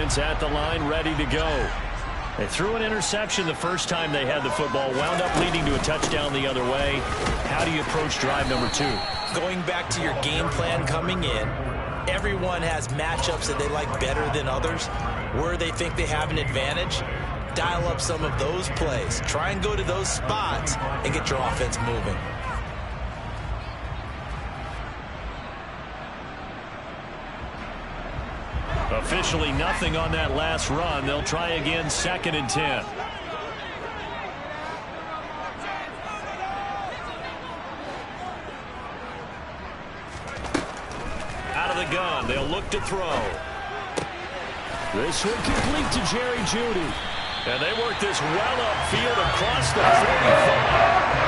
offense at the line, ready to go. They threw an interception the first time they had the football, wound up leading to a touchdown the other way. How do you approach drive number 2? Going back to your game plan coming in, everyone has matchups that they like better than others. Where they think they have an advantage, dial up some of those plays. Try and go to those spots and get your offense moving. Officially nothing on that last run. They'll try again, 2nd and 10. Out of the gun, they'll look to throw. This one complete to Jerry Jeudy. And they work this well upfield across the 45.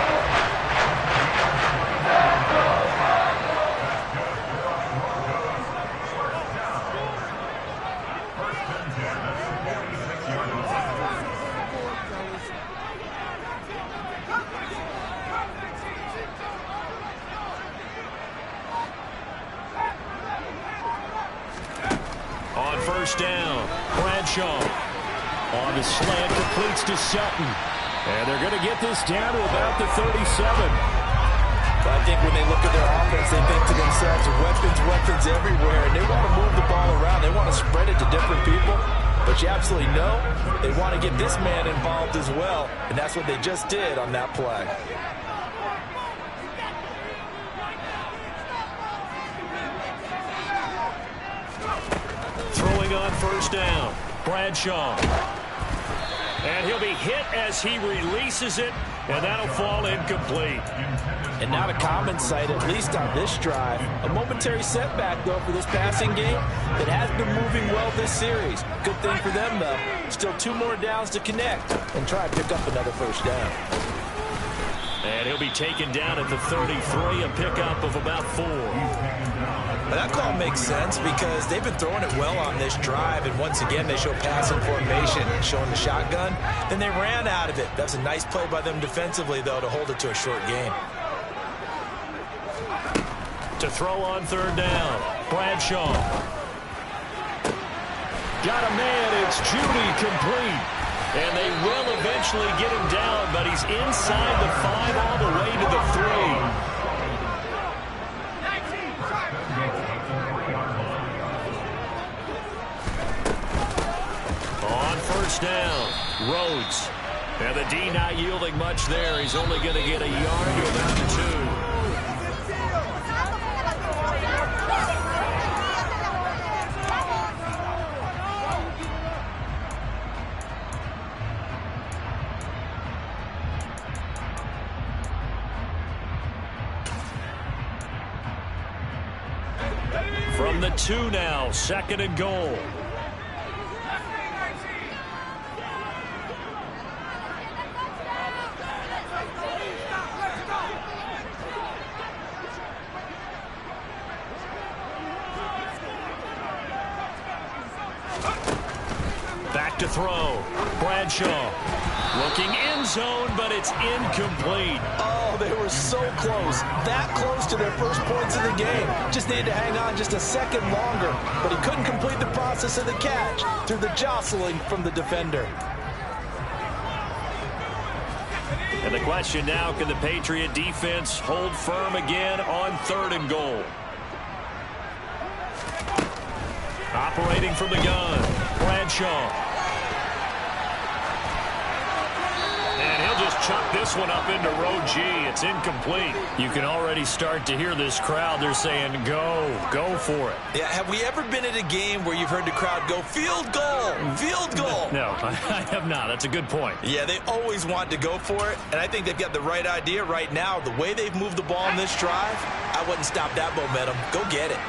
On first down, Bradshaw on the slant, completes to Sutton. And they're going to get this down to about the 37. I think when they look at their offense, they think to themselves, weapons everywhere, and they want to move the ball around. They want to spread it to different people. But you absolutely know they want to get this man involved as well, and that's what they just did on that play. Throwing on first down, Bradshaw. And he'll be hit as he releases it, and that'll fall incomplete. And not a common sight, at least on this drive. A momentary setback, though, for this passing game that has been moving well this series. Good thing for them, though. Still 2 more downs to connect and try to pick up another first down. And he'll be taken down at the 33, a pickup of about 4. That call makes sense because they've been throwing it well on this drive, and once again they show passing formation, showing the shotgun. Then they ran out of it. That's a nice play by them defensively, though, to hold it to a short gain. To throw on third down, Bradshaw. Got a man, it's Jeudy, complete. And they will eventually get him down, but he's inside the 5 all the way to the 3. On first down, Rhodes. And the D not yielding much there. He's only going to get a yard to about the 2. From the 2 now, 2nd and goal. Back to throw. Bradshaw looking end zone, but it's incomplete. Oh, they were so close. That close to their first points of the game. Just needed to hang on just a second longer, but he couldn't complete the process of the catch through the jostling from the defender. And the question now, can the Patriot defense hold firm again on 3rd and goal? Operating from the gun, Bradshaw. And he'll just chuck this one up into row G. It's incomplete. You can already start to hear this crowd. They're saying, go for it. Yeah, have we ever been at a game where you've heard the crowd go, field goal, field goal? No, I have not. That's a good point. Yeah, they always want to go for it, and I think they've got the right idea right now. The way they've moved the ball in this drive, I wouldn't stop that momentum. Go get it.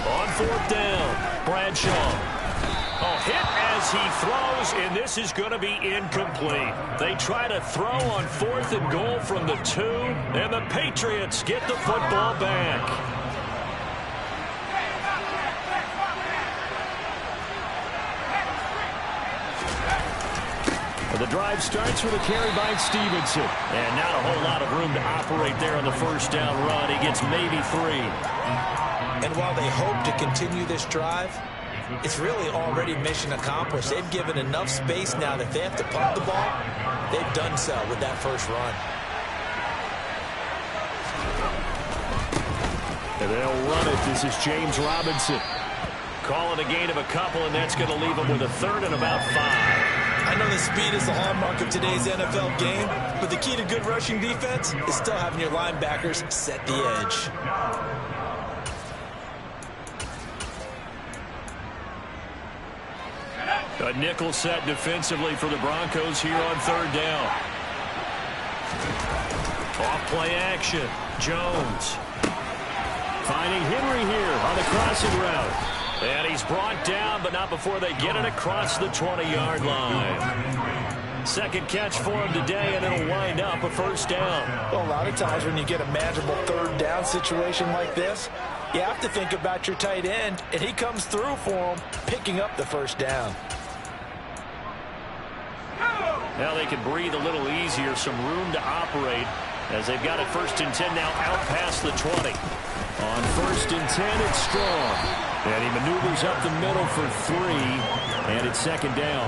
On 4th down, Bradshaw. Oh, hit as he throws, and this is going to be incomplete. They try to throw on 4th and goal from the 2, and the Patriots get the football back. The drive starts with a carry by Stevenson. And not a whole lot of room to operate there on the first down run. He gets maybe 3. And while they hope to continue this drive, it's really already mission accomplished. They've given enough space now that if they have to punt the ball, they've done so with that first run. And they'll run it. This is James Robinson. Calling a gain of a couple, and that's going to leave them with a 3rd and about 5. I know the speed is the hallmark of today's NFL game, but the key to good rushing defense is still having your linebackers set the edge. A nickel set defensively for the Broncos here on 3rd down. Off play action. Jones. Finding Henry here on the crossing route. And he's brought down, but not before they get it across the 20-yard line. Second catch for him today, and it'll wind up a 1st down. Well, a lot of times when you get a manageable 3rd down situation like this, you have to think about your tight end, and he comes through for him, picking up the 1st down. Now they can breathe a little easier, some room to operate, as they've got it 1st and 10 now out past the 20. On 1st and 10, it's Strong. And he maneuvers up the middle for 3, and it's 2nd down.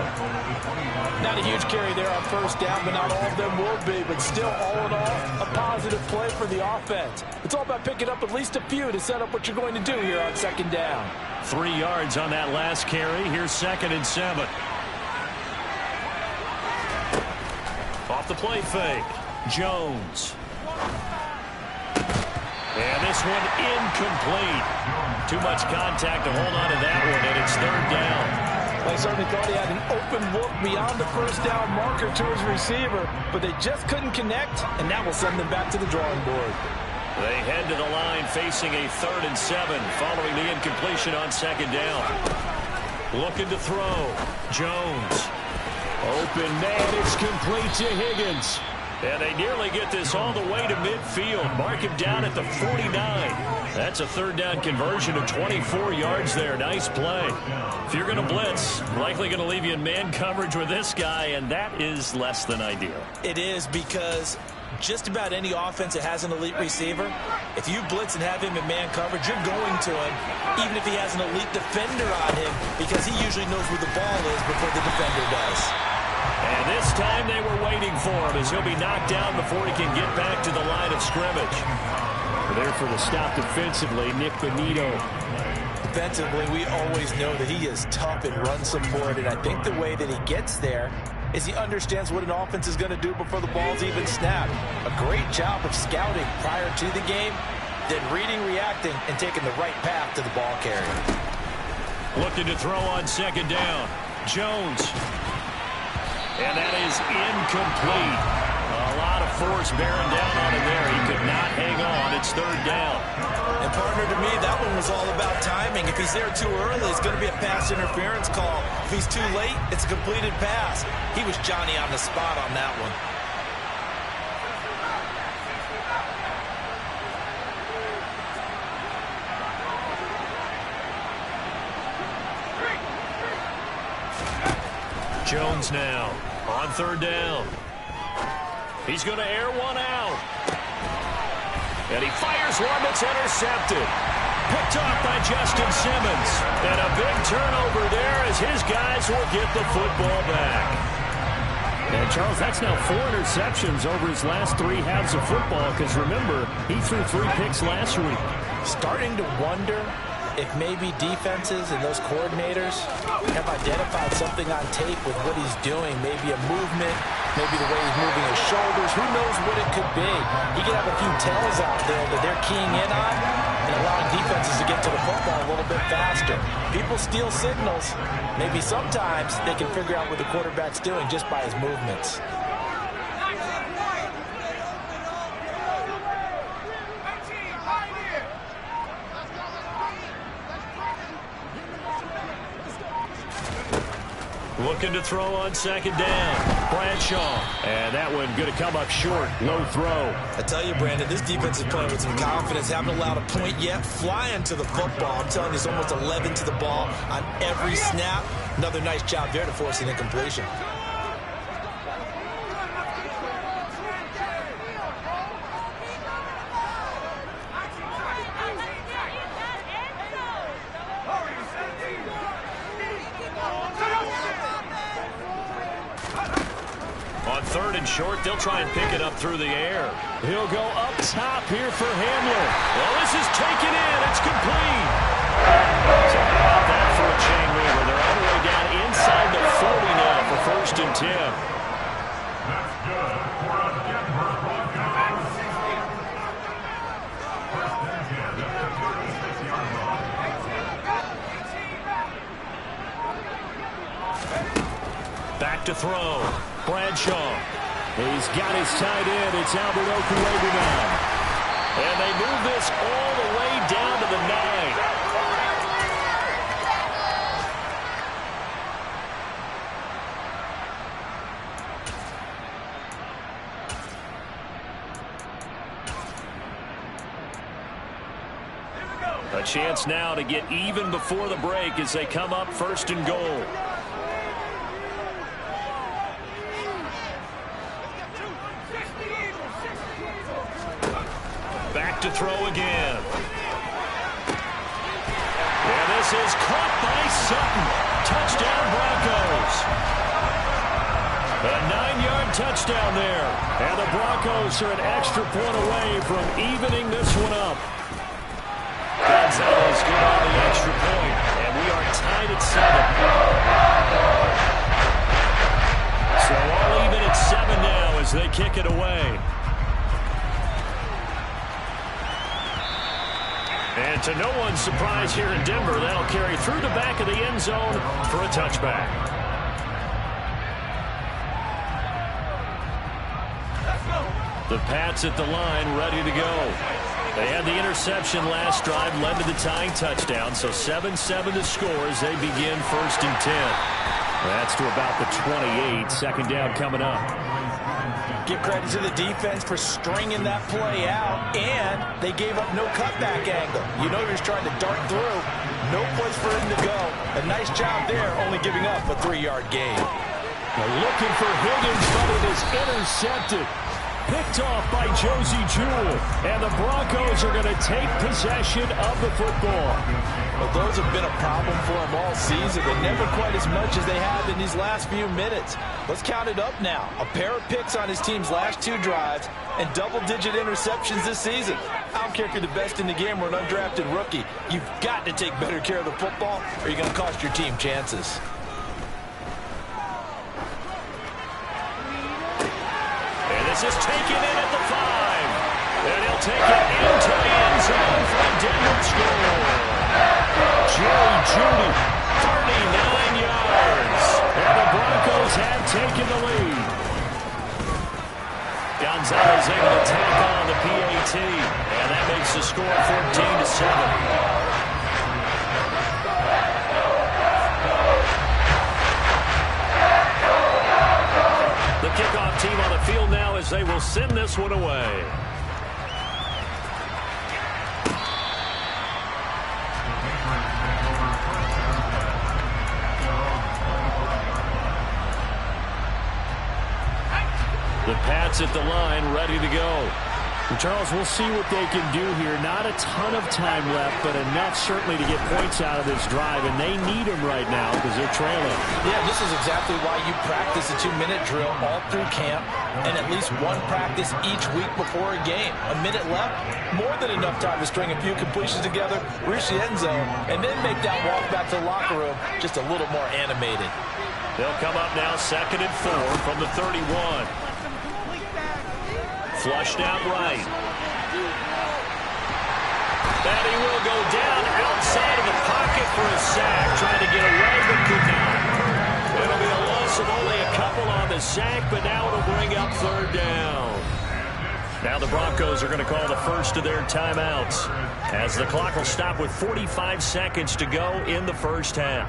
Not a huge carry there on 1st down, but not all of them will be. But still, all in all, a positive play for the offense. It's all about picking up at least a few to set up what you're going to do here on 2nd down. 3 yards on that last carry. Here's 2nd and 7. Off the play fake. Jones. And this one incomplete. Too much contact to hold on to that one, and it's 3rd down. I certainly thought he had an open look beyond the 1st down marker to his receiver, but they just couldn't connect, and that will send them back to the drawing board. They head to the line facing a 3rd and 7 following the incompletion on 2nd down. Looking to throw. Jones. Open man, it's complete to Higgins. And they nearly get this all the way to midfield. Mark him down at the 49. That's a 3rd down conversion of 24 yards there. Nice play. If you're going to blitz, likely going to leave you in man coverage with this guy, and that is less than ideal. It is, because just about any offense that has an elite receiver, if you blitz and have him in man coverage, you're going to him, even if he has an elite defender on him, because he usually knows where the ball is before the defender does. And this time they were waiting for him, as he'll be knocked down before he can get back to the line of scrimmage. There for the stop defensively, Nick Bonito. Defensively, we always know that he is tough in run support, and I think the way that he gets there is he understands what an offense is going to do before the ball's even snapped. A great job of scouting prior to the game, then reading, reacting, and taking the right path to the ball carrier. Looking to throw on 2nd down. Jones. And that is incomplete. A lot of force bearing down on him there. He could not hang on. It's 3rd down. And partner, to me, that one was all about timing. If he's there too early, it's going to be a pass interference call. If he's too late, it's a completed pass. He was Johnny on the spot on that one. Jones now on 3rd down. He's going to air one out. And he fires one that's intercepted. Picked off by Justin Simmons. And a big turnover there as his guys will get the football back. And Charles, that's now 4 interceptions over his last 3 halves of football, because remember, he threw 3 picks last week. Starting to wonder if maybe defenses and those coordinators have identified something on tape with what he's doing. Maybe a movement, maybe the way he's moving his shoulders. Who knows what it could be? He could have a few tells out there that they're keying in on and allowing defenses to get to the football a little bit faster. People steal signals. Maybe sometimes they can figure out what the quarterback's doing just by his movements. Looking to throw on second down. Bradshaw. And that one going to come up short. Low throw. I tell you, Brandon, this defense is playing with some confidence. Haven't allowed a point yet. Flying to the football. I'm telling you, it's almost 11 to the ball on every snap. Another nice job there to force an incompletion. Third and short, they'll try and pick it up through the air. He'll go up top here for Hamler. Well, this is taken in. It's complete. So how about that for a chain mover? They're all the way down inside the 40 now for 1st and 10. That's good for a Denver Broncos. Back to throw. Bradshaw. He's got his tight end. It's Albert Okwuegbunam now. And they move this all the way down to the 9. A chance now to get even before the break as they come up 1st and goal. Back to throw again. And this is caught by Sutton. Touchdown Broncos. A 9-yard touchdown there. And the Broncos are an extra point away from evening this one up. Gonzalez good on the extra point. And we are tied at 7. So all even at 7 now as they kick it away. And to no one's surprise here in Denver, that'll carry through the back of the end zone for a touchback. The Pats at the line, ready to go. They had the interception last drive, led to the tying touchdown, so 7-7 the score as they begin 1st and 10. That's to about the 28, 2nd down coming up. Give credit to the defense for stringing that play out, and they gave up no cutback angle. You know he was trying to dart through. No place for him to go. A nice job there, only giving up a 3-yard gain. Looking for Higgins, but it is intercepted. Picked off by Josie Jewell. And the Broncos are going to take possession of the football. Well, those have been a problem for them all season, but never quite as much as they have in these last few minutes. Let's count it up now. A pair of picks on his team's last 2 drives and double-digit interceptions this season. I don't care if you're the best in the game or an undrafted rookie. You've got to take better care of the football or you're going to cost your team chances. And this is taken in at the 5. And he'll take it into the end zone for a Denver score. Jerry Jeudy, 39 yards. And the Broncos have taken the lead. Gonzalez able to tack on the PAT. And that makes the score 14-7. The kickoff team on the field now as they will send this one away. The Pats at the line, ready to go. And Charles, we'll see what they can do here. Not a ton of time left, but enough certainly to get points out of this drive, and they need them right now because they're trailing. Yeah, this is exactly why you practice a 2-minute drill all through camp and at least one practice each week before a game. A minute left, more than enough time to string a few completions together, reach the end zone, and then make that walk back to the locker room just a little more animated. They'll come up now 2nd and 4 from the 31. Flushed out right. And he will go down outside of the pocket for a sack. Trying to get away, but could not. It'll be a loss of only a couple on the sack, but now it'll bring up 3rd down. Now the Broncos are going to call the first of their timeouts as the clock will stop with 45 seconds to go in the first half.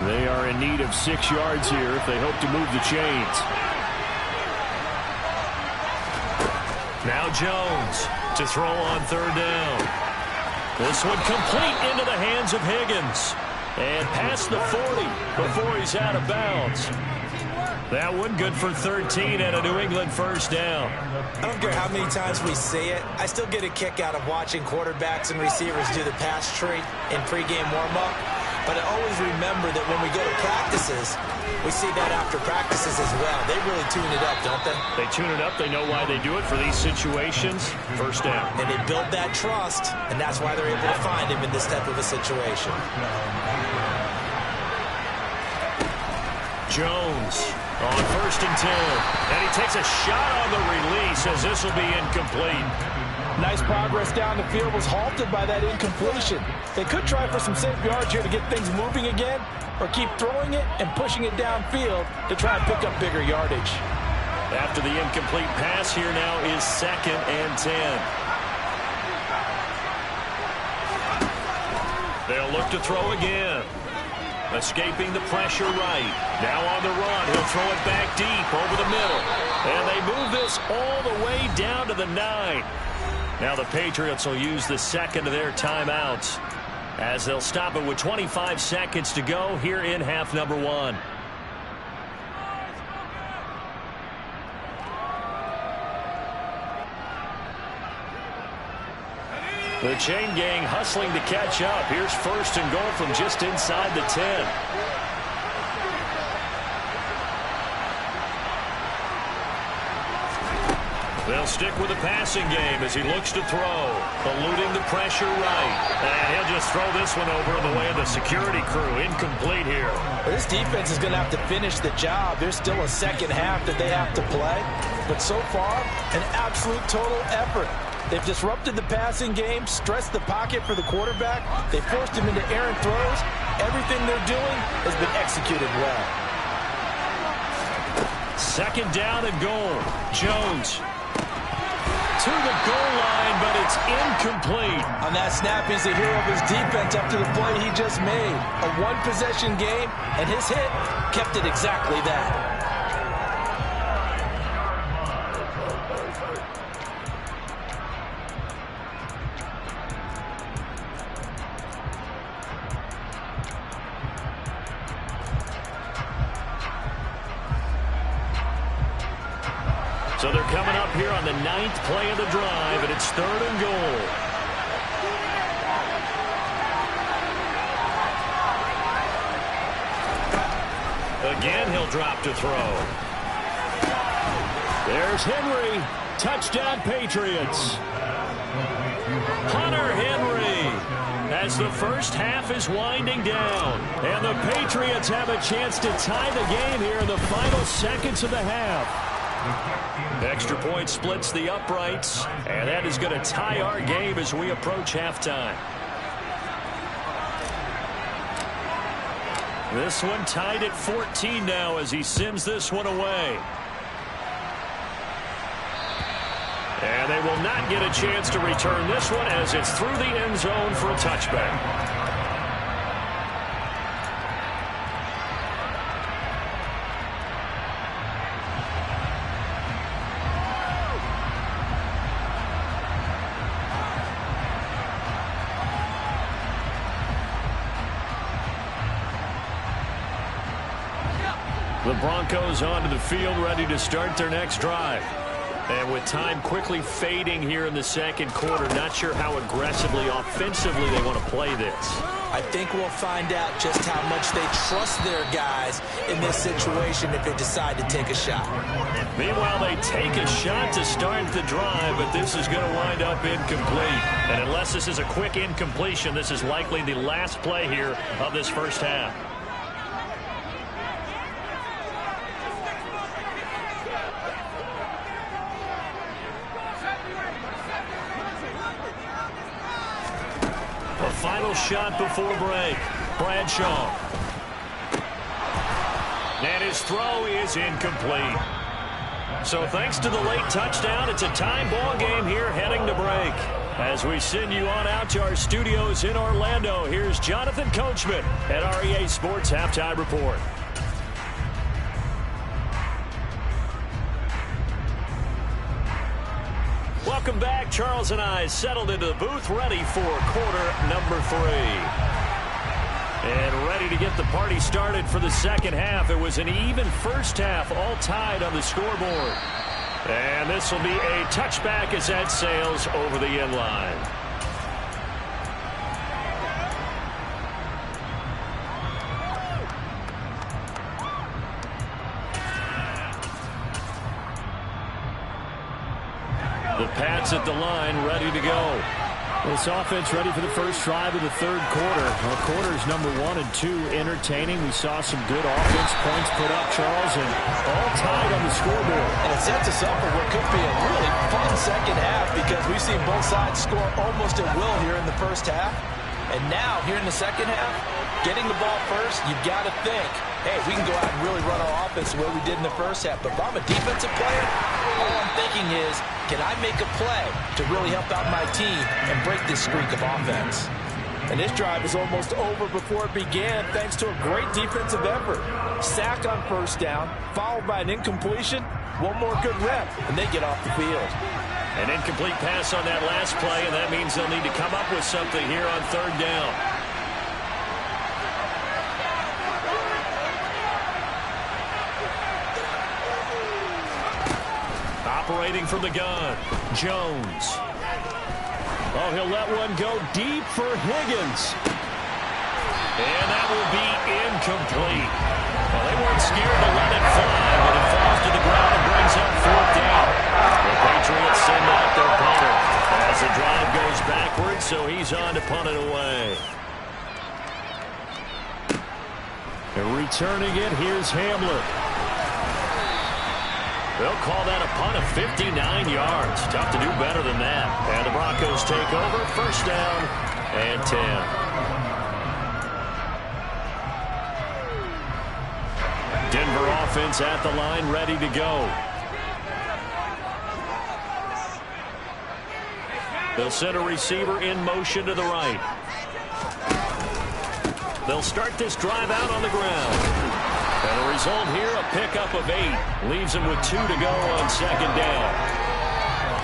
They are in need of 6 yards here if they hope to move the chains. Now Jones to throw on 3rd down. This one complete into the hands of Higgins. And past the 40 before he's out of bounds. That one good for 13 and a New England 1st down. I don't care how many times we say it. I still get a kick out of watching quarterbacks and receivers do the pass tree in pregame warm-up. But I always remember that when we go to practices, we see that after practices as well. They really tune it up, don't they? They tune it up. They know why they do it for these situations. 1st down. And they build that trust, and that's why they're able to find him in this type of a situation. Jones on 1st and 10. And he takes a shot on the release as this will be incomplete. Nice progress down the field, was halted by that incompletion. They could try for some safe yards here to get things moving again, or keep throwing it and pushing it downfield to try and pick up bigger yardage. After the incomplete pass, here now is 2nd and 10. They'll look to throw again. Escaping the pressure right. Now on the run. He'll throw it back deep over the middle. And they move this all the way down to the 9. Now the Patriots will use the 2nd of their timeouts as they'll stop it with 25 seconds to go here in half number 1. The chain gang hustling to catch up. Here's 1st and goal from just inside the 10. They'll stick with the passing game as he looks to throw. Eluding the pressure right. And he'll just throw this one over in the way of the security crew. Incomplete here. This defense is going to have to finish the job. There's still a 2nd half that they have to play. But so far, an absolute total effort. They've disrupted the passing game, stressed the pocket for the quarterback. They forced him into errant throws. Everything they're doing has been executed well. 2nd down and goal. Jones to the goal line, but it's incomplete. On that snap, he's the hero of his defense after the play he just made. A 1-possession game, and his hit kept it exactly that. So they're coming up here on the 9th play of the drive, and it's 3rd and goal. Again, he'll drop to throw. There's Henry. Touchdown, Patriots. Hunter Henry as the 1st half is winding down. And the Patriots have a chance to tie the game here in the final seconds of the half. Extra point splits the uprights, and that is going to tie our game as we approach halftime. This one tied at 14 now as he sends this one away. And they will not get a chance to return this one as it's through the end zone for a touchback. The Broncos onto the field, ready to start their next drive. And with time quickly fading here in the 2nd quarter, not sure how aggressively, offensively they want to play this. I think we'll find out just how much they trust their guys in this situation if they decide to take a shot. Meanwhile, they take a shot to start the drive, but this is going to wind up incomplete. And unless this is a quick incompletion, this is likely the last play here of this 1st half. Final shot before break. Bradshaw. And his throw is incomplete. So thanks to the late touchdown, it's a tie ball game here heading to break. As we send you on out to our studios in Orlando, here's Jonathan Coachman at REA Sports Halftime Report. Welcome back. Charles and I settled into the booth, ready for quarter number 3. And ready to get the party started for the second half. It was an even first half, all tied on the scoreboard. And this will be a touchback as that sails over the end line. The Pats at the line, ready to go. This offense ready for the first drive of the third quarter. Well, quarters number 1 and 2 entertaining. We saw some good offense points put up, Charles, and all tied on the scoreboard. And it sets us up for what could be a really fun second half because we've seen both sides score almost at will here in the first half. And now, here in the second half, getting the ball first, you've got to think, hey, we can go out and really run our offense the way we did in the first half. But if I'm a defensive player, all I'm thinking is, can I make a play to really help out my team and break this streak of offense? And this drive is almost over before it began thanks to a great defensive effort. Sack on first down, followed by an incompletion, one more good rep, and they get off the field. An incomplete pass on that last play, and that means they'll need to come up with something here on third down. Operating from the gun, Jones. Oh, he'll let one go deep for Higgins. And that will be incomplete. Well, they weren't scared to let it fly, but it falls to the ground and brings up fourth down. The Patriots send out their punter as the drive goes backwards, so he's on to punt it away. And returning it, here's Hamler. They'll call that a punt of 59 yards. Tough to do better than that. And the Broncos take over. First down and 10. Denver offense at the line, ready to go. They'll send a receiver in motion to the right. They'll start this drive out on the ground. And the result here, a pickup of 8. Leaves them with 2 to go on second down.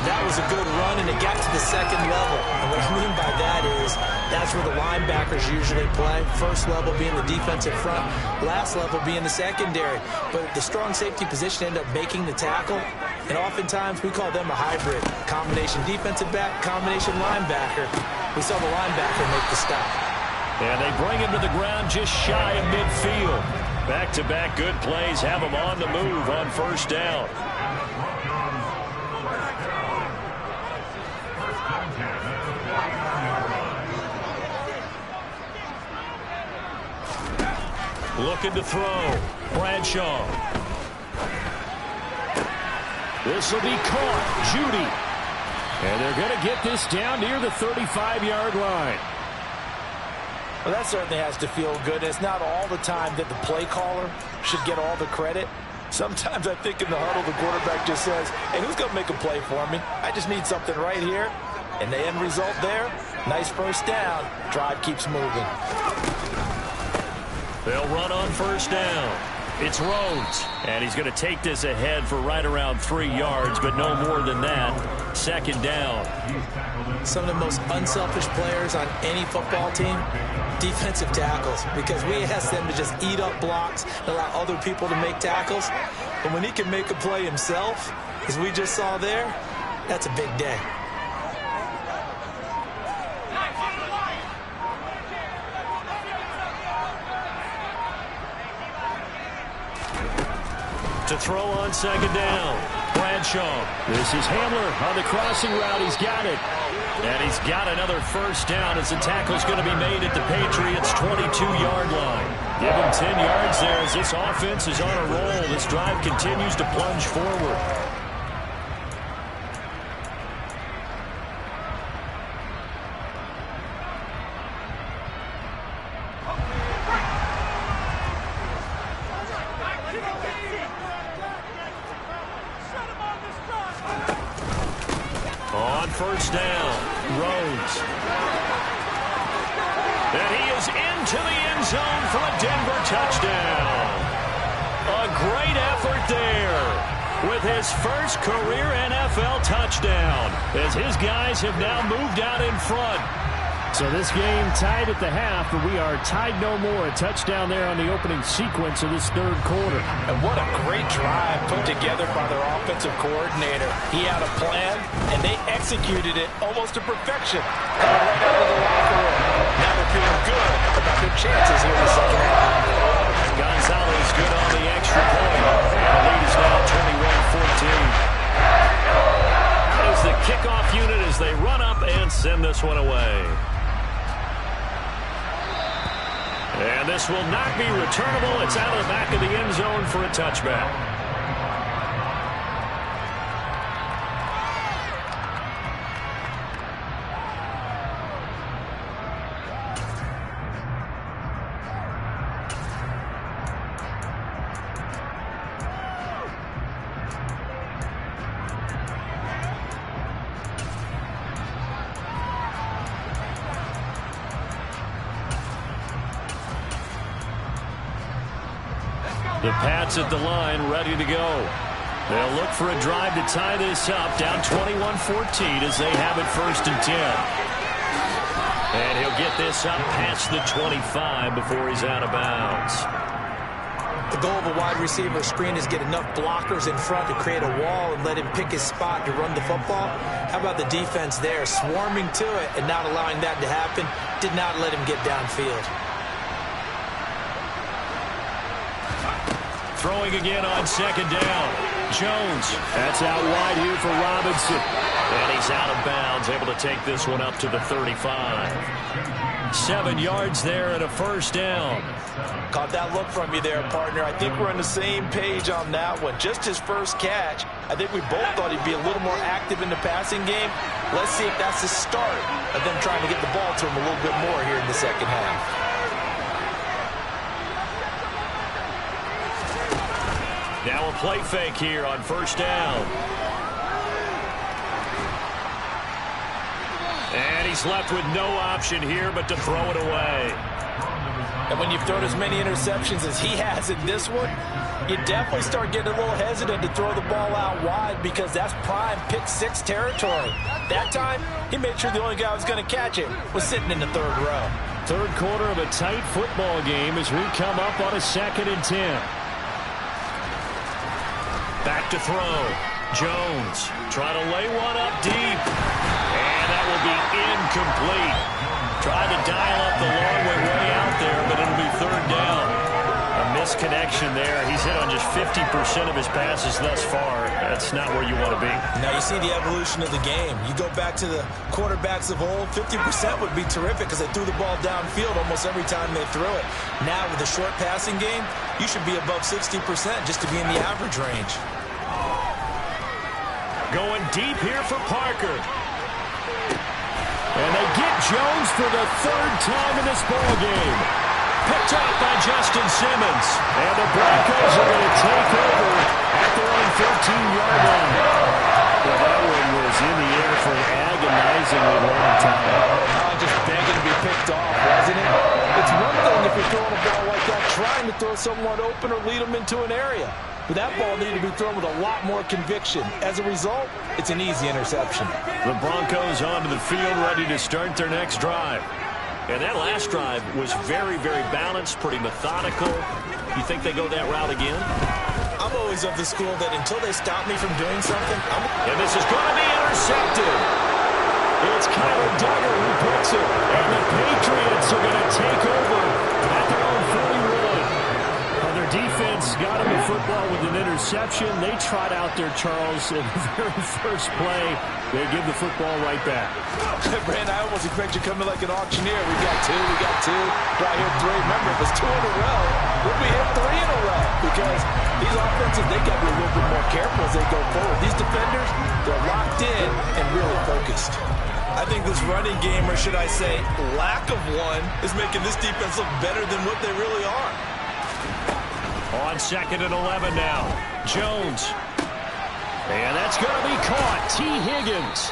That was a good run, and it got to the second level. And what I mean by that is that's where the linebackers usually play. First level being the defensive front, last level being the secondary. But the strong safety position ended up making the tackle. And oftentimes we call them a hybrid. Combination defensive back, combination linebacker. We saw the linebacker make the stop. And they bring him to the ground just shy of midfield. Back-to-back good plays have him on the move on first down. Looking to throw. Bradshaw. This will be caught. Judy. And they're going to get this down near the 35-yard line. Well, that certainly has to feel good. It's not all the time that the play caller should get all the credit. Sometimes I think in the huddle, the quarterback just says, hey, who's going to make a play for me? I just need something right here. And the end result there, nice first down. Drive keeps moving. They'll run on first down. It's Rhodes, and he's going to take this ahead for right around 3 yards, but no more than that. Second down. Some of the most unselfish players on any football team, defensive tackles, because we ask them to just eat up blocks and allow other people to make tackles. But when he can make a play himself, as we just saw there, that's a big day. To throw on second down, Bradshaw. This is Hamler on the crossing route. He's got it. And he's got another first down as the tackle's going to be made at the Patriots' 22-yard line. Give him 10 yards there as this offense is on a roll. This drive continues to plunge forward. First down, throws. And he is into the end zone for a Denver touchdown. A great effort there with his first career NFL touchdown, as his guys have now moved out in front. So this game tied at the half, but we are tied no more. A touchdown there on the opening sequence of this third quarter. And what a great drive put together by their offensive coordinator. He had a plan, and they executed it almost to perfection. Coming right out of the locker room. Now they're feeling good about their chances here in the second half. Gonzalez good on the extra point. And the lead is now 21-14. Out is the kickoff unit as they run up and send this one away. And this will not be returnable. It's out of the back of the end zone for a touchback. The Pats at the line, ready to go. They'll look for a drive to tie this up, down 21-14 as they have it 1st and 10. And he'll get this up past the 25 before he's out of bounds. The goal of a wide receiver screen is get enough blockers in front to create a wall and let him pick his spot to run the football. How about the defense there, swarming to it and not allowing that to happen? Did not let him get downfield. Throwing again on 2nd down. Jones. That's out wide here for Robinson. And he's out of bounds, able to take this one up to the 35. 7 yards there and a 1st down. Caught that look from you there, partner. I think we're on the same page on that one. Just his first catch. I think we both thought he'd be a little more active in the passing game. Let's see if that's the start of them trying to get the ball to him a little bit more here in the second half. Now a play fake here on 1st down. And he's left with no option here but to throw it away. And when you've thrown as many interceptions as he has in this one, you definitely start getting a little hesitant to throw the ball out wide because that's prime pick 6 territory. That time, he made sure the only guy who was going to catch it was sitting in the 3rd row. Third quarter of a tight football game as we come up on a 2nd and 10. Back to throw. Jones trying to lay one up deep. And that will be incomplete. Tried to dial up the long way out there, but it'll be 3rd down. A misconnection there. He's hit on just 50% of his passes thus far. That's not where you want to be. Now you see the evolution of the game. You go back to the quarterbacks of old, 50% would be terrific because they threw the ball downfield almost every time they threw it. Now with the short passing game, you should be above 60% just to be in the average range. Going deep here for Parker. And they get Jones for the 3rd time in this ball game. Picked up by Justin Simmons. And the Broncos are going to take over at their own 13-yard line. Well, that one was in the air for an agonizingly long time. Just begging to be picked off, wasn't it? It's one thing if you're throwing a ball like that, trying to throw someone open or lead them into an area. But that ball needed to be thrown with a lot more conviction. As a result, it's an easy interception. The Broncos onto the field, ready to start their next drive. And that last drive was very, very balanced, pretty methodical. You think they go that route again? I'm always of the school that until they stop me from doing something, and this is going to be intercepted. It's Kyler Duggar who puts it. And the Patriots are going to take over at their own 41. Their defense got them the football with an interception. They trot out there, Charles, in the very first play. They give the football right back. Brand, I almost expect you coming like an auctioneer. We got two. Right here, 3. Remember, it was 2 in a row. We'll be hit 3 in a row because these offenses, they got to be a little bit more careful as they go forward. These defenders, they're locked in and really focused. I think this running game, or should I say lack of one, is making this defense look better than what they really are. On 2nd and 11 now. Jones. And that's going to be caught. T. Higgins.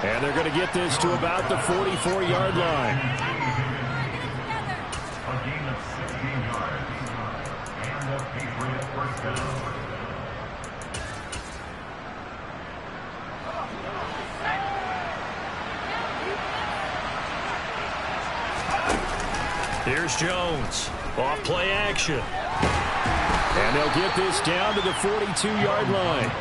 And they're going to get this to about the 44-yard line. A gain of 16 yards. And the Patriots first down. Here's Jones. Off play action. And they'll get this down to the 42-yard line.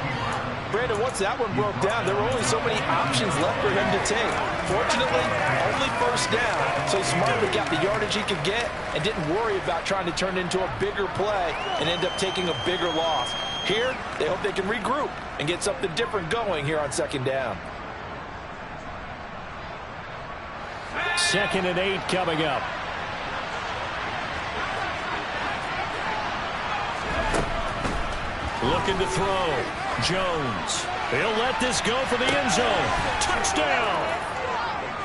Brandon, once that one broke down, there were only so many options left for him to take. Fortunately, only first down, so he smartly got the yardage he could get and didn't worry about trying to turn it into a bigger play and end up taking a bigger loss. Here, they hope they can regroup and get something different going here on second down. 2nd and 8 coming up. Looking to throw. Jones. He'll let this go for the end zone. Touchdown.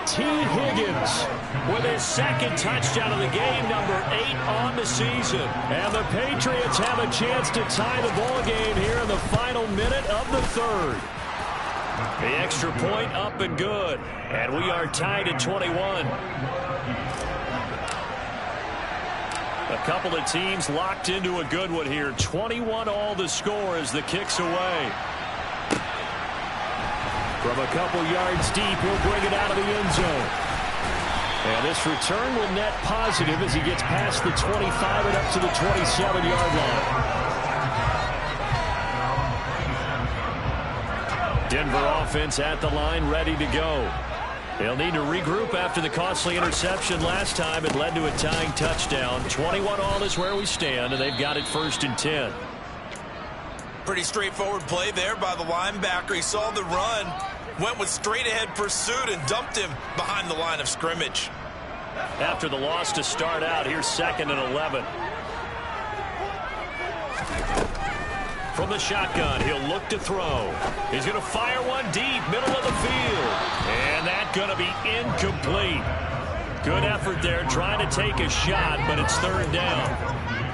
T. Higgins with his second touchdown of the game, number 8 on the season. And the Patriots have a chance to tie the ball game here in the final minute of the third. The extra point up and good. And we are tied at 21. A couple of teams locked into a good one here. 21 all the score as the kick's away. From a couple yards deep, he'll bring it out of the end zone. And this return will net positive as he gets past the 25 and up to the 27-yard line. Denver offense at the line, ready to go. They'll need to regroup after the costly interception last time. It led to a tying touchdown. 21 all is where we stand, and they've got it 1st and 10. Pretty straightforward play there by the linebacker. He saw the run, went with straight-ahead pursuit, and dumped him behind the line of scrimmage. After the loss to start out, here's 2nd and 11. From the shotgun, he'll look to throw. He's going to fire one deep, middle of the field. And that's going to be incomplete. Good effort there, trying to take a shot, but it's 3rd down.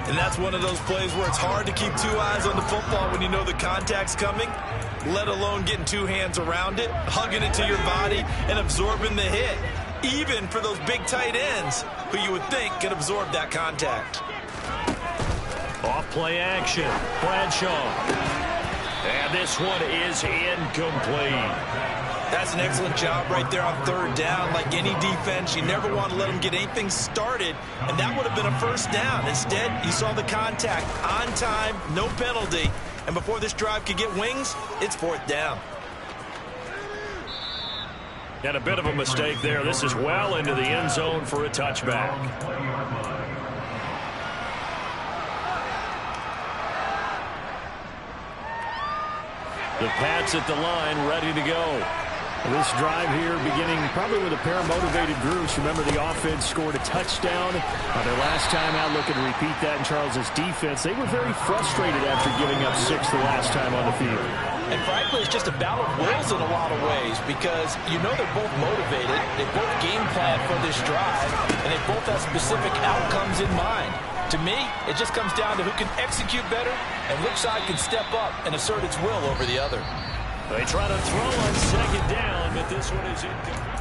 And that's one of those plays where it's hard to keep 2 eyes on the football when you know the contact's coming, let alone getting 2 hands around it, hugging it to your body, and absorbing the hit, even for those big tight ends who you would think can absorb that contact. Off play action. Bradshaw. And this one is incomplete. That's an excellent job right there on 3rd down. Like any defense, you never want to let them get anything started, and that would have been a 1st down. Instead, you saw the contact on time, no penalty, and before this drive could get wings, it's 4th down. And a bit of a mistake there. This is well into the end zone for a touchback. The Pats at the line, ready to go. This drive here beginning probably with a pair of motivated groups. Remember, the offense scored a touchdown their last time out. Looking to repeat that in Charles's defense. They were very frustrated after giving up 6 the last time on the field. And frankly, it's just a battle of wills in a lot of ways because you know they're both motivated. They both game plan for this drive, and they both have specific outcomes in mind. To me, it just comes down to who can execute better and which side can step up and assert its will over the other. They try to throw on 2nd down, but this one is incomplete.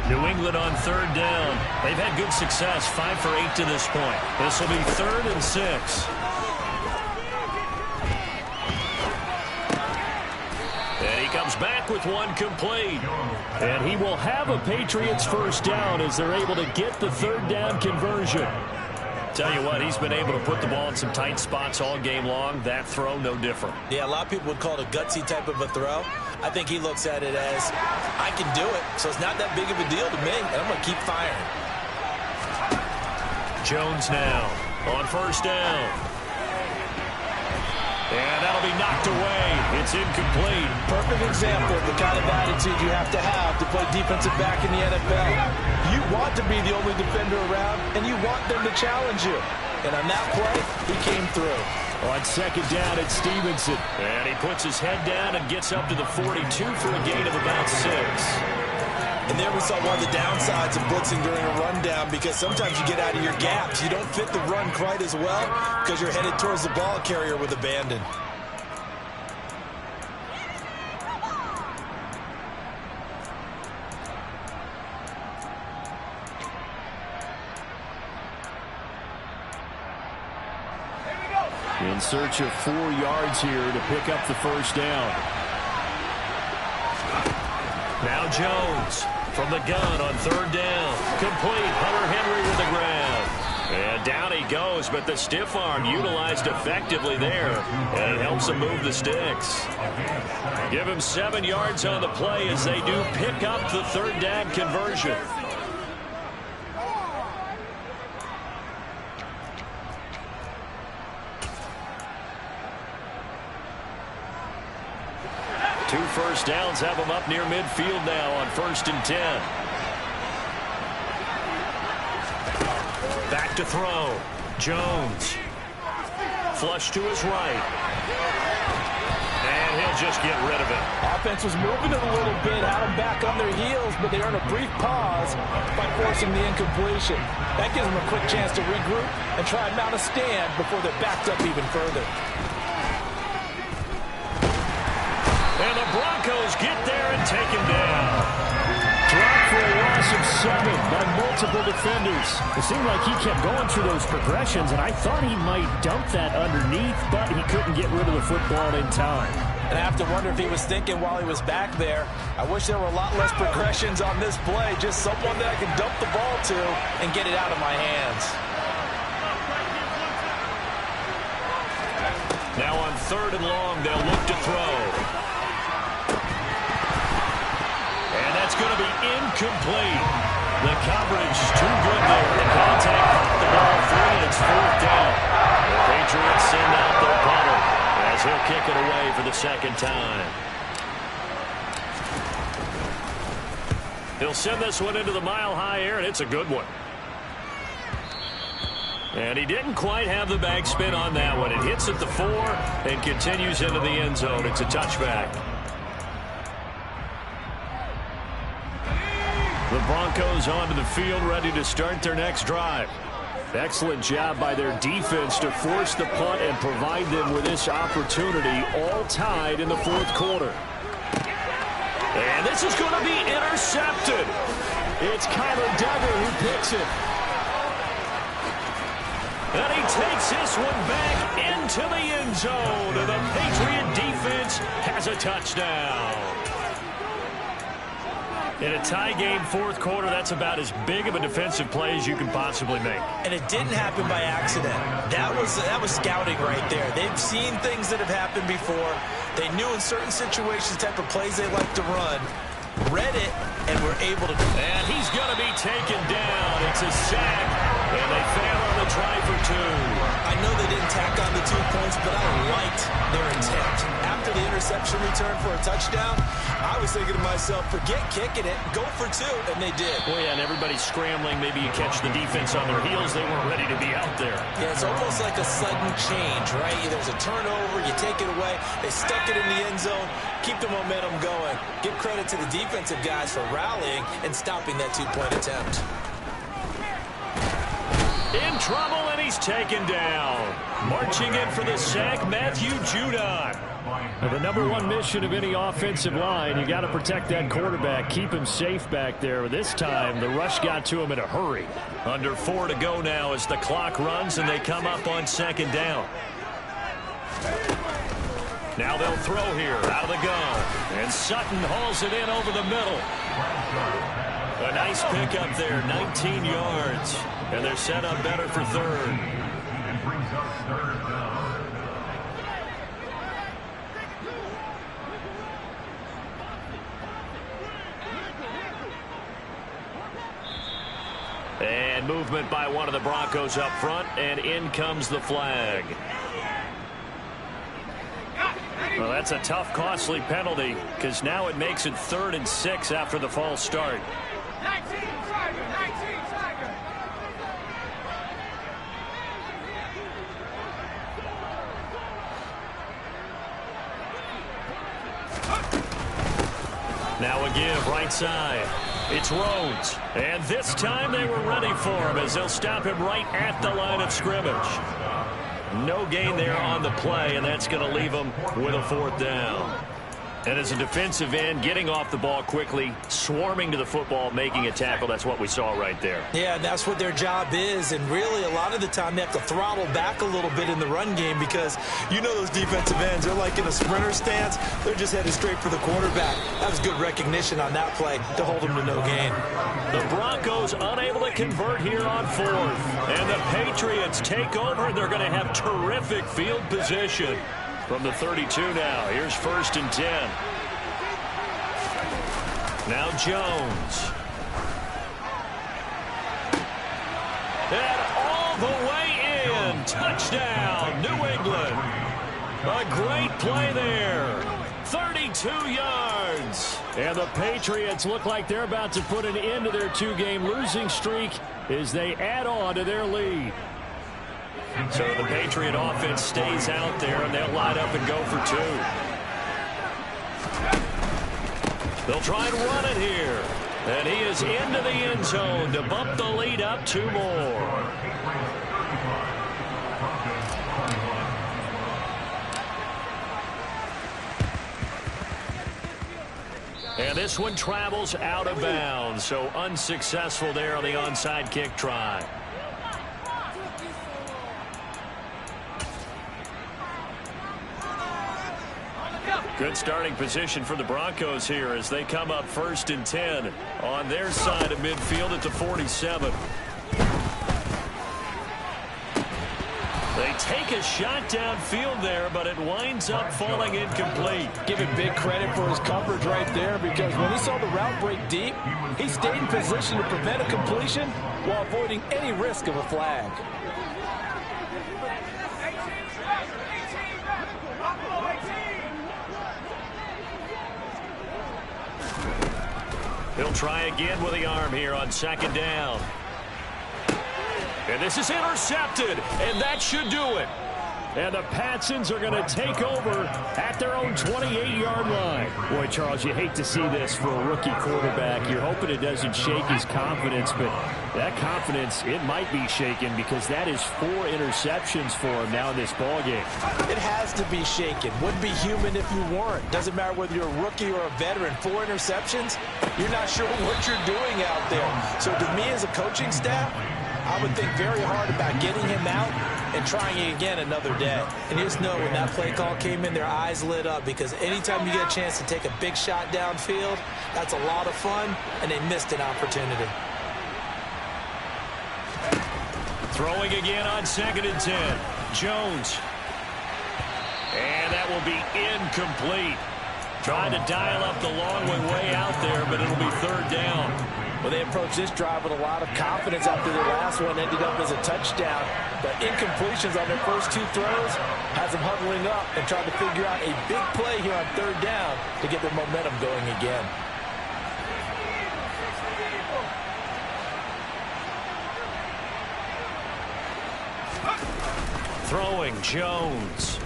New England on 3rd down. They've had good success, 5 for 8 to this point. This will be 3rd and 6. And he comes back with one complete. And he will have a Patriots 1st down as they're able to get the 3rd down conversion. Tell you what, he's been able to put the ball in some tight spots all game long. That throw, no different. Yeah, a lot of people would call it a gutsy type of a throw. I think he looks at it as, I can do it, so it's not that big of a deal to me, and I'm going to keep firing. Jones now on 1st down. And that'll be knocked away. It's incomplete. Perfect example of the kind of attitude you have to play defensive back in the NFL. You want to be the only defender around, and you want them to challenge you. And on that play, he came through. On second down, it's Stevenson. And he puts his head down and gets up to the 42 for a gain of about 6. And there we saw one of the downsides of blitzing during a rundown, because sometimes you get out of your gaps. You don't fit the run quite as well because you're headed towards the ball carrier with abandon. In search of 4 yards here to pick up the first down. Now Jones from the gun on third down. Complete. Hunter Henry with the grab. And down he goes, but the stiff arm utilized effectively there. And it helps him move the sticks. Give him 7 yards on the play as they do pick up the third down conversion. Two first downs have them up near midfield now on 1st and 10. Back to throw. Jones. Flush to his right. And he'll just get rid of it. Offense was moving it a little bit, had them back on their heels, but they earned a brief pause by forcing the incompletion. That gives them a quick chance to regroup and try and mount a stand before they're backed up even further. And the Broncos get there and take him down. Dropped for a loss of 7 by multiple defenders. It seemed like he kept going through those progressions, and I thought he might dump that underneath, but he couldn't get rid of the football in time. And I have to wonder if he was thinking while he was back there, I wish there were a lot less progressions on this play, just someone that I can dump the ball to and get it out of my hands. Now on 3rd and long, they'll look to throw. And that's going to be incomplete. The coverage too good there. The contact popped the ball free, and it's 4th down. The Patriots send out their punter as he'll kick it away for the second time. He'll send this one into the mile-high air, and it's a good one. And he didn't quite have the backspin on that one. It hits at the 4 and continues into the end zone. It's a touchback. The Broncos onto the field, ready to start their next drive. Excellent job by their defense to force the punt and provide them with this opportunity, all tied in the 4th quarter. And this is going to be intercepted. It's Kyler Duggar who picks it. And he takes this one back into the end zone. And the Patriot defense has a touchdown. In a tie game 4th quarter, that's about as big of a defensive play as you can possibly make. And it didn't happen by accident. That was scouting right there. They've seen things that have happened before. They knew in certain situations the type of plays they like to run. Read it, and were able to. And he's going to be taken down. It's a sack, and they fail on the try for 2. I know they didn't tack on the 2 points, but I liked their attempt. After the interception return for a touchdown, I was thinking to myself, forget kicking it, go for 2, and they did. Well, yeah, and everybody's scrambling. Maybe you catch the defense on their heels. They weren't ready to be out there. Yeah, it's almost like a sudden change, right? There's a turnover, you take it away, they stuck it in the end zone, keep the momentum going. Give credit to the defensive guys for rallying and stopping that 2-point attempt. In trouble, and he's taken down. Marching in for the sack, Matthew Judon. Now, the #1 mission of any offensive line, you got to protect that quarterback, keep him safe back there. This time, the rush got to him in a hurry. Under 4 to go now as the clock runs, and they come up on 2nd down. Now they'll throw here out of the gun. And Sutton hauls it in over the middle. A nice pickup there, 19 yards. And they're set up better for 3rd. And brings up 3rd down. And movement by one of the Broncos up front, and in comes the flag. that's a tough, costly penalty because now it makes it 3rd and 6 after the false start. 19 seconds. Now again, right side. It's Rhodes. And this time they were ready for him as they'll stop him right at the line of scrimmage. No gain there on the play, and that's going to leave him with a 4th down. And as a defensive end, getting off the ball quickly, swarming to the football, making a tackle, that's what we saw right there. Yeah, and that's what their job is. And really, a lot of the time, they have to throttle back a little bit in the run game because you know those defensive ends, they're like in a sprinter stance. They're just headed straight for the quarterback. That was good recognition on that play to hold them to no gain. The Broncos unable to convert here on 4th. And the Patriots take over. They're going to have terrific field position. From the 32 now, here's 1st and 10. Now Jones. And all the way in. Touchdown, New England. A great play there. 32 yards. And the Patriots look like they're about to put an end to their 2-game losing streak as they add on to their lead. So the Patriot offense stays out there, and they'll line up and go for 2. They'll try and run it here. And he is into the end zone to bump the lead up 2 more. And this one travels out of bounds, so unsuccessful there on the onside kick try. Good starting position for the Broncos here as they come up 1st and 10 on their side of midfield at the 47. They take a shot downfield there, but it winds up falling incomplete. Give him big credit for his coverage right there because when he saw the route break deep, he stayed in position to prevent a completion while avoiding any risk of a flag. He'll try again with the arm here on 2nd down. And this is intercepted, and that should do it. And the Patsons are going to take over at their own 28-yard line. Boy, Charles, you hate to see this for a rookie quarterback. You're hoping it doesn't shake his confidence, but that confidence, it might be shaken because that is 4 interceptions for him now in this ballgame. It has to be shaken. Wouldn't be human if you weren't. Doesn't matter whether you're a rookie or a veteran. 4 interceptions, you're not sure what you're doing out there. So to me as a coaching staff, I would think very hard about getting him out and trying it again another day. And just know when that play call came in, their eyes lit up because anytime you get a chance to take a big shot downfield, that's a lot of fun, and they missed an opportunity. Throwing again on 2nd and 10. Jones. And that will be incomplete. Trying to dial up the long way out there, but it'll be 3rd down. Well, they approached this drive with a lot of confidence after their last one ended up as a touchdown. But incompletions on their first 2 throws has them huddling up and trying to figure out a big play here on 3rd down to get their momentum going again. Throwing Jones.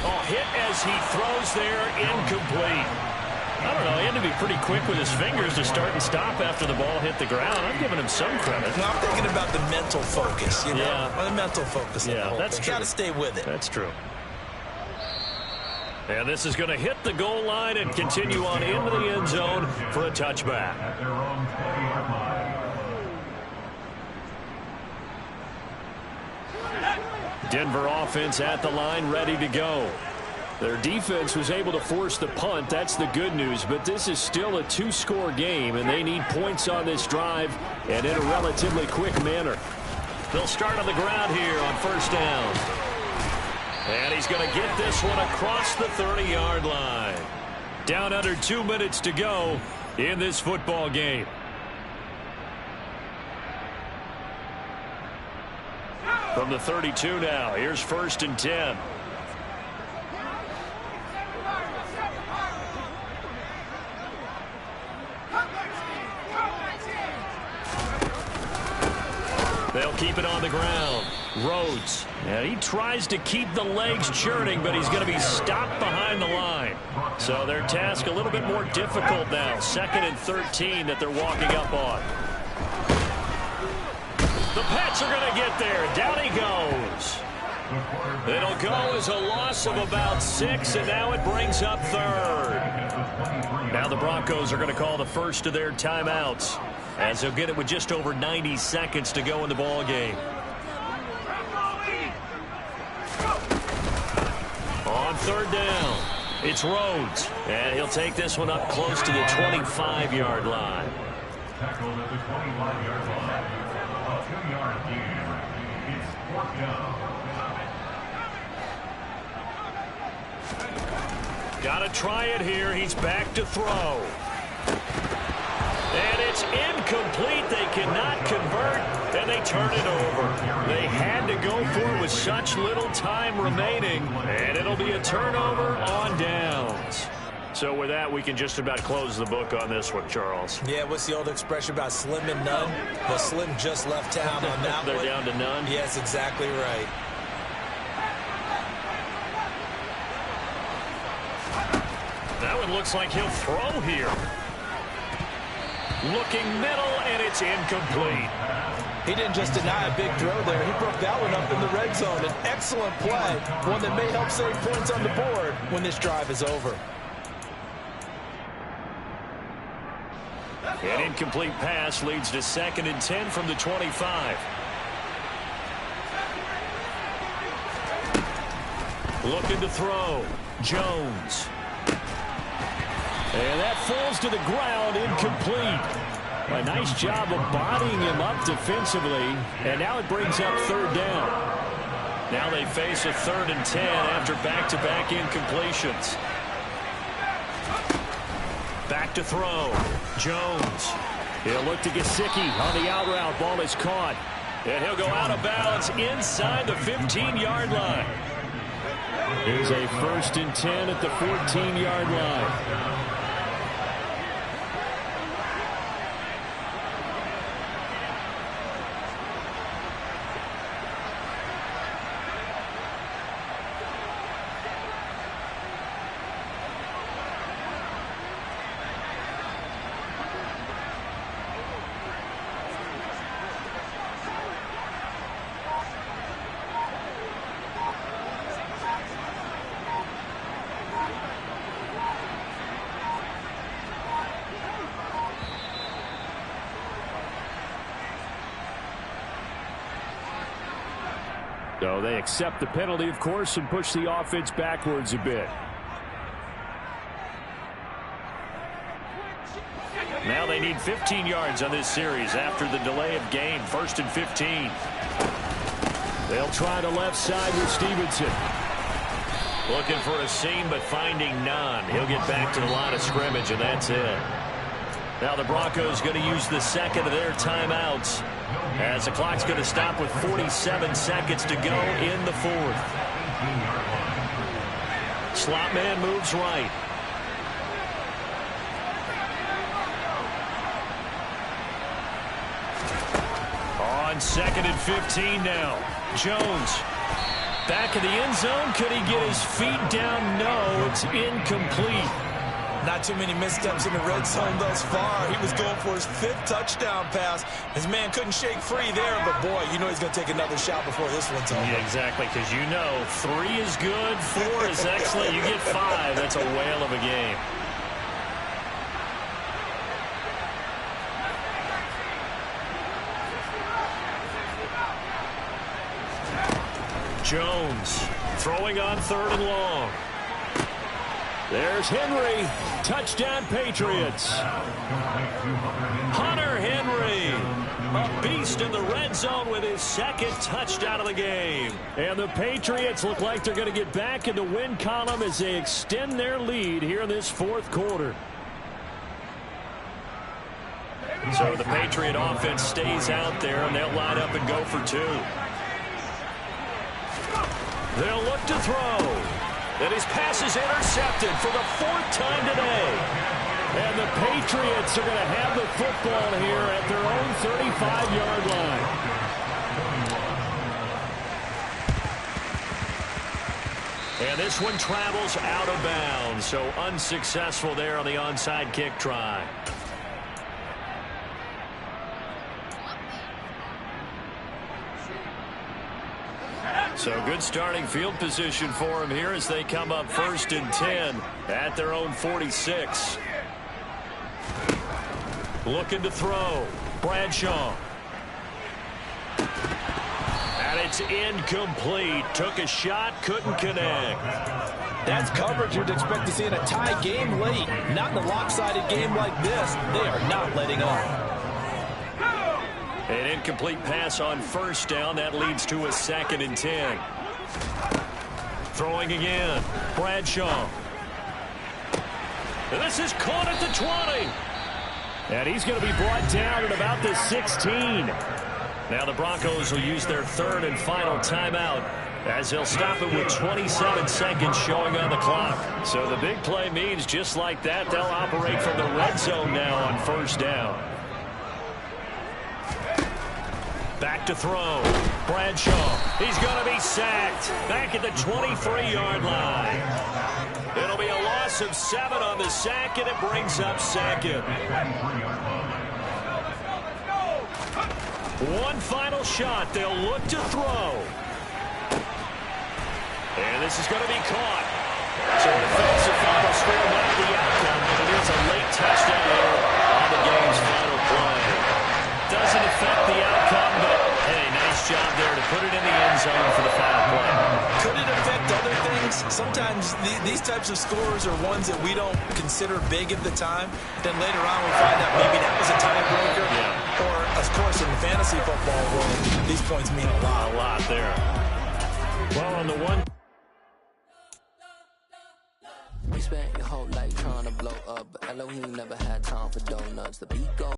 Oh, hit as he throws there, incomplete. I don't know, he had to be pretty quick with his fingers to start and stop after the ball hit the ground. I'm giving him some credit. No, I'm thinking about the mental focus, you know? Yeah. The mental focus. Yeah, that's true. Got to stay with it. That's true. And this is going to hit the goal line and continue on into the end zone for a touchback. At their own 20-yard line. Denver offense at the line, ready to go. Their defense was able to force the punt. That's the good news. But this is still a 2-score game, and they need points on this drive and in a relatively quick manner. They'll start on the ground here on 1st down. And he's going to get this one across the 30-yard line. Down under 2 minutes to go in this football game. From the 32 now, here's 1st and 10. keep it on the ground. Rhodes. Yeah, he tries to keep the legs churning, but he's going to be stopped behind the line. So their task a little bit more difficult now. 2nd and 13 that they're walking up on. The Pats are going to get there. Down he goes. It'll go as a loss of about 6, and now it brings up 3rd. Now the Broncos are going to call the first of their timeouts, as they'll get it with just over 90 seconds to go in the ball game. On 3rd down, it's Rhodes, and he'll take this one up close to the 25-yard line. Tackled at the 25-yard line. A 2-yard gain. It's 4th down. Got to try it here. He's back to throw. And it's incomplete. They cannot convert, and they turn it over. They had to go for it with such little time remaining, and it'll be a turnover on downs. So with that, we can just about close the book on this one, Charles. Yeah, what's the old expression about slim and none? Well, Slim just left town on that They're one. down to none? Yes, exactly right. That one looks like he'll throw here. Looking middle, and it's incomplete. He didn't just deny a big throw there. He broke that one up in the red zone. An excellent play, one that may help save points on the board when this drive is over. An incomplete pass leads to 2nd and 10 from the 25. Looking to throw. Jones. And that falls to the ground, incomplete. A nice job of bodying him up defensively, and now it brings up 3rd down. Now they face a 3rd and 10 after back-to-back incompletions. Back to throw. Jones. He'll look to Gesicki on the out route. Ball is caught. And he'll go out of bounds inside the 15-yard line. Here's a 1st and 10 at the 14-yard line. So they accept the penalty, of course, and push the offense backwards a bit. Now they need 15 yards on this series after the delay of game. 1st and 15. They'll try the left side with Stevenson. Looking for a seam, but finding none. He'll get back to the line of scrimmage, and that's it. Now the Broncos going to use the 2nd of their timeouts, as the clock's going to stop with 47 seconds to go in the 4th. Slot man moves right. On 2nd and 15 now. Jones. Back in the end zone. Could he get his feet down? No, it's incomplete. Not too many missteps in the red zone thus far. He was going for his 5th touchdown pass. His man couldn't shake free there, but boy, you know he's going to take another shot before this one's over. Yeah, exactly, because you know 3 is good, 4 is excellent. You get 5, that's a whale of a game. Jones throwing on 3rd and long. There's Henry. Touchdown, Patriots. Hunter Henry, a beast in the red zone with his 2nd touchdown of the game. And the Patriots look like they're going to get back in the win column as they extend their lead here in this 4th quarter. So the Patriot offense stays out there, and they'll line up and go for 2. They'll look to throw. And his pass is intercepted for the 4th time today. And the Patriots are going to have the football here at their own 35-yard line. And this one travels out of bounds, so unsuccessful there on the onside kick try. So good starting field position for him here as they come up 1st and 10 at their own 46. Looking to throw. Bradshaw. And it's incomplete. Took a shot, couldn't connect. That's coverage you'd expect to see in a tie game late. Not in a lopsided game like this. They are not letting up. An incomplete pass on 1st down. That leads to a 2nd and 10. Throwing again. Bradshaw. And this is caught at the 20. And he's going to be brought down at about the 16. Now the Broncos will use their 3rd and final timeout as they'll stop it with 27 seconds showing on the clock. So the big play means just like that, they'll operate from the red zone now on 1st down. Back to throw. Bradshaw. He's going to be sacked. Back at the 23-yard line. It'll be a loss of 7 on the sack, and it brings up 2nd. One final shot. They'll look to throw. And this is going to be caught. So defensive foul score not the outcome, but it is a late touchdown error on the game's final play. Doesn't affect the outcome, but hey, nice job there to put it in the end zone for the final play. Could it affect other things? Sometimes these types of scores are ones that we don't consider big at the time. Then later on we find out maybe that was a tiebreaker. Yeah. Or, of course, in the fantasy football world, these points mean a lot. A lot there. Well, on the one... You spent your whole life trying to blow up, but Elohim never had time for donuts. The beat goes